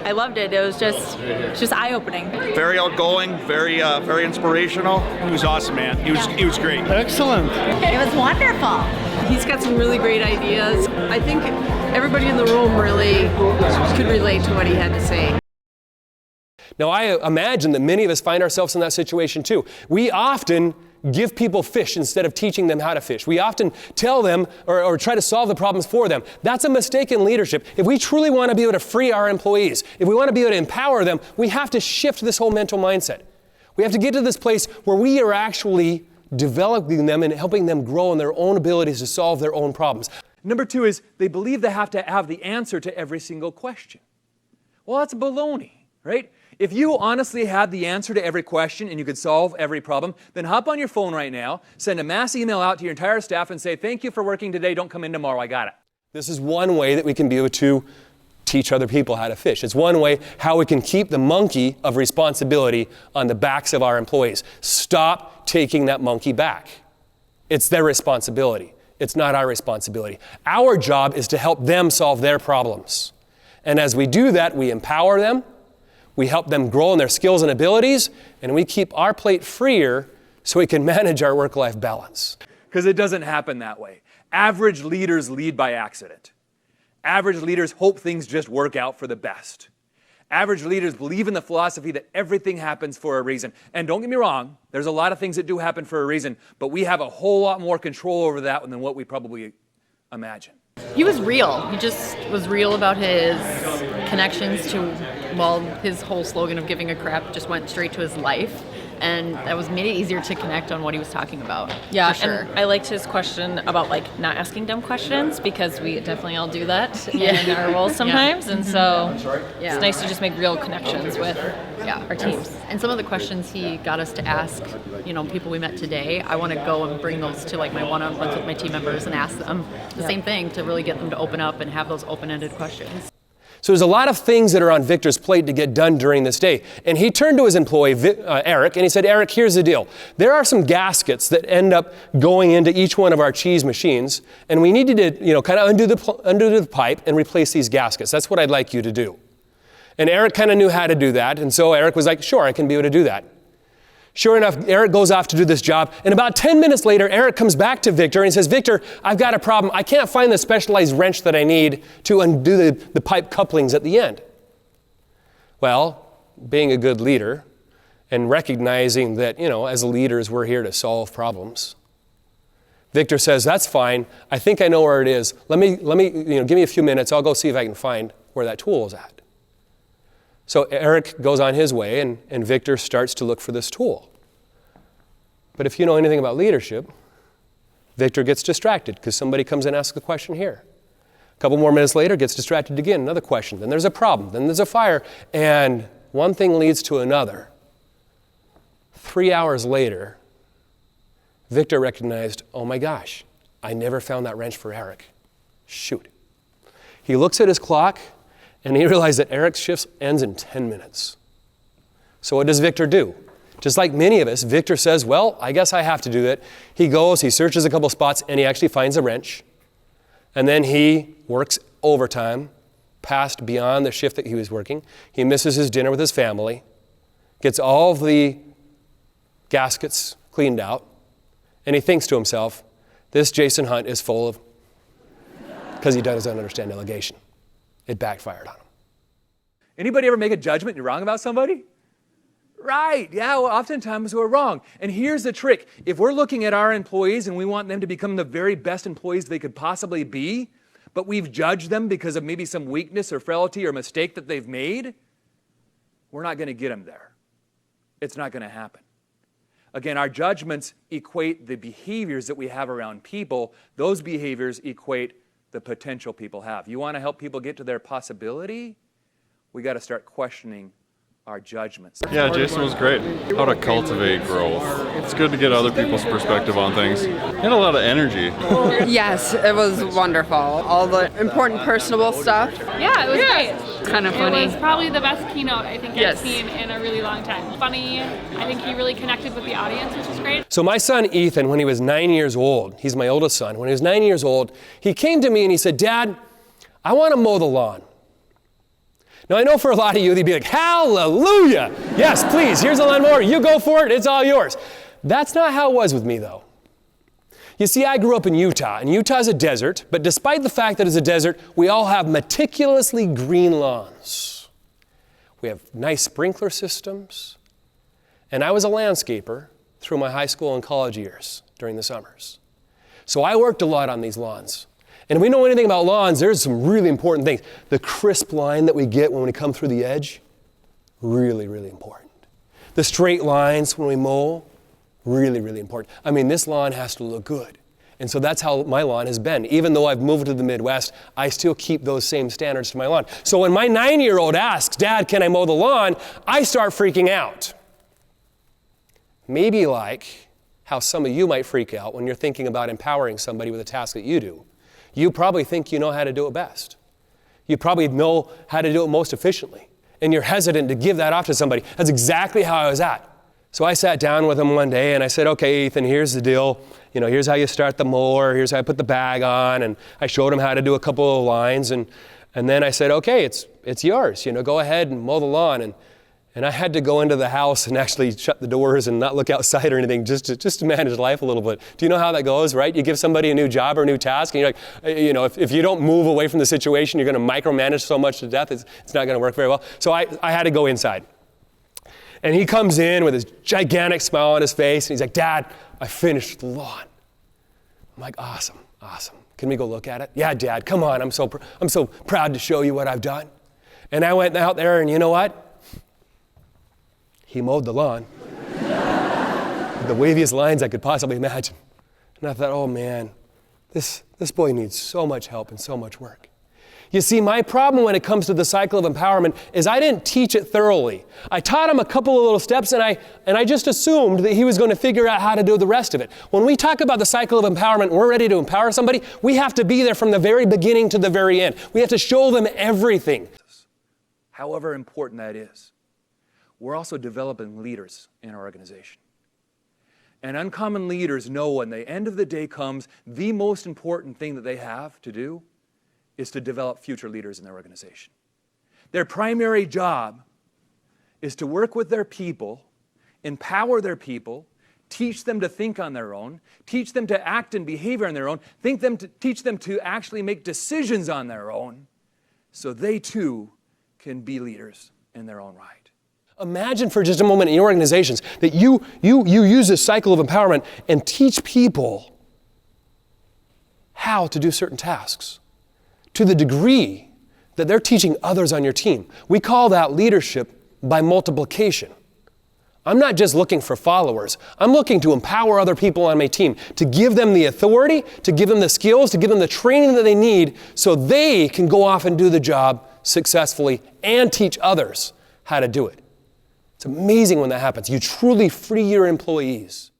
I loved it. It was just eye-opening. Very outgoing, very inspirational. He was awesome, man. He was great. Excellent. It was wonderful. He's got some really great ideas. I think everybody in the room really could relate to what he had to say. Now, I imagine that many of us find ourselves in that situation too. We often give people fish instead of teaching them how to fish. We often tell them or try to solve the problems for them. That's a mistake in leadership. If we truly want to be able to free our employees, if we want to be able to empower them, we have to shift this whole mental mindset. We have to get to this place where we are actually developing them and helping them grow in their own abilities to solve their own problems. Number two is they believe they have to have the answer to every single question. Well, that's baloney, right? If you honestly had the answer to every question and you could solve every problem, then hop on your phone right now, send a mass email out to your entire staff and say, thank you for working today, don't come in tomorrow, I got it. This is one way that we can be able to teach other people how to fish. It's one way how we can keep the monkey of responsibility on the backs of our employees. Stop taking that monkey back. It's their responsibility. It's not our responsibility. Our job is to help them solve their problems. And as we do that, we empower them, we help them grow in their skills and abilities, and we keep our plate freer so we can manage our work-life balance. Because it doesn't happen that way. Average leaders lead by accident. Average leaders hope things just work out for the best. Average leaders believe in the philosophy that everything happens for a reason. And don't get me wrong, there's a lot of things that do happen for a reason, but we have a whole lot more control over that than what we probably imagine. He was real. He just was real about his connections to, well, his whole slogan of giving a crap just went straight to his life. And that made it easier to connect on what he was talking about. Yeah, for sure. And I liked his question about not asking dumb questions, because we definitely all do that in our roles sometimes. And so it's nice to just make real connections with our teams. And some of the questions he got us to ask, people we met today, I want to go and bring those to my one-on-ones with my team members and ask them the same thing to really get them to open up and have those open-ended questions. So there's a lot of things that are on Victor's plate to get done during this day. And he turned to his employee, Eric, and he said, Eric, here's the deal. There are some gaskets that end up going into each one of our cheese machines, and we need you to, kind of undo the pipe and replace these gaskets. That's what I'd like you to do. And Eric kind of knew how to do that, and so Eric was like, sure, I can be able to do that. Sure enough, Eric goes off to do this job, and about 10 minutes later, Eric comes back to Victor and he says, Victor, I've got a problem. I can't find the specialized wrench that I need to undo the pipe couplings at the end. Well, being a good leader and recognizing that, as leaders, we're here to solve problems, Victor says, that's fine. I think I know where it is. Let me, give me a few minutes. I'll go see if I can find where that tool is at. So Eric goes on his way, and Victor starts to look for this tool. But if you know anything about leadership, Victor gets distracted because somebody comes and asks a question here. A couple more minutes later, gets distracted again, another question. Then there's a problem. Then there's a fire. And one thing leads to another. 3 hours later, Victor recognized, oh my gosh, I never found that wrench for Eric. Shoot. He looks at his clock, and he realized that Eric's shift ends in 10 minutes. So what does Victor do? Just like many of us, Victor says, well, I guess I have to do it. He goes, he searches a couple spots, and he actually finds a wrench. And then he works overtime, past beyond the shift that he was working. He misses his dinner with his family, gets all of the gaskets cleaned out, and he thinks to himself, this Jason Hunt is full of, because he doesn't understand delegation. It backfired on him. Anybody ever make a judgment you're wrong about somebody? Right, yeah, well, oftentimes we're wrong. And here's the trick. If we're looking at our employees and we want them to become the very best employees they could possibly be, but we've judged them because of maybe some weakness or frailty or mistake that they've made, we're not going to get them there. It's not going to happen. Again, our judgments equate the behaviors that we have around people. Those behaviors equate the potential people have. You want to help people get to their possibility? We got to start questioning our judgments. Yeah, Jason was great. How to cultivate growth. It's good to get other people's perspective on things. He had a lot of energy. Yes, it was wonderful. All the important personable stuff. Yeah, it was great. It's kind of funny. It was probably the best keynote I think I've seen in a really long time. Funny. I think he really connected with the audience, which was great. So my son Ethan, when he was 9 years old, he's my oldest son, when he was 9 years old, he came to me and he said, Dad, I want to mow the lawn. Now, I know for a lot of you, they'd be like, hallelujah. Yes, please, here's a lawnmower. You go for it. It's all yours. That's not how it was with me, though. You see, I grew up in Utah, and Utah's a desert, but despite the fact that it's a desert, we all have meticulously green lawns. We have nice sprinkler systems, and I was a landscaper through my high school and college years during the summers. So I worked a lot on these lawns. And if we know anything about lawns, there's some really important things. The crisp line that we get when we come through the edge, really, really important. The straight lines when we mow, really, really important. I mean, this lawn has to look good. And so that's how my lawn has been. Even though I've moved to the Midwest, I still keep those same standards to my lawn. So when my 9-year-old asks, Dad, can I mow the lawn? I start freaking out. Maybe like how some of you might freak out when you're thinking about empowering somebody with a task that you do. You probably think you know how to do it best. You probably know how to do it most efficiently. And you're hesitant to give that off to somebody. That's exactly how I was at. So I sat down with him one day and I said, okay, Ethan, here's the deal. Here's how you start the mower. Here's how I put the bag on. And I showed him how to do a couple of lines. And then I said, okay, it's yours. Go ahead and mow the lawn. And I had to go into the house and actually shut the doors and not look outside or anything just to manage life a little bit. Do you know how that goes, right? You give somebody a new job or a new task and you're like, if you don't move away from the situation, you're going to micromanage so much to death, it's not going to work very well. So I had to go inside. And he comes in with his gigantic smile on his face and he's like, Dad, I finished the lawn. I'm like, awesome. Can we go look at it? Yeah, Dad, come on. I'm so proud to show you what I've done. And I went out there and you know what? He mowed the lawn. The waviest lines I could possibly imagine. And I thought, oh man, this boy needs so much help and so much work. You see, my problem when it comes to the cycle of empowerment is I didn't teach it thoroughly. I taught him a couple of little steps and I just assumed that he was going to figure out how to do the rest of it. When we talk about the cycle of empowerment, we're ready to empower somebody, we have to be there from the very beginning to the very end. We have to show them everything. However important that is, we're also developing leaders in our organization. And uncommon leaders know when the end of the day comes, the most important thing that they have to do is to develop future leaders in their organization. Their primary job is to work with their people, empower their people, teach them to think on their own, teach them to act and behavior on their own, teach them to actually make decisions on their own, so they too can be leaders in their own right. Imagine for just a moment in your organizations that you use this cycle of empowerment and teach people how to do certain tasks to the degree that they're teaching others on your team. We call that leadership by multiplication. I'm not just looking for followers. I'm looking to empower other people on my team, to give them the authority, to give them the skills, to give them the training that they need so they can go off and do the job successfully and teach others how to do it. It's amazing when that happens. You truly free your employees.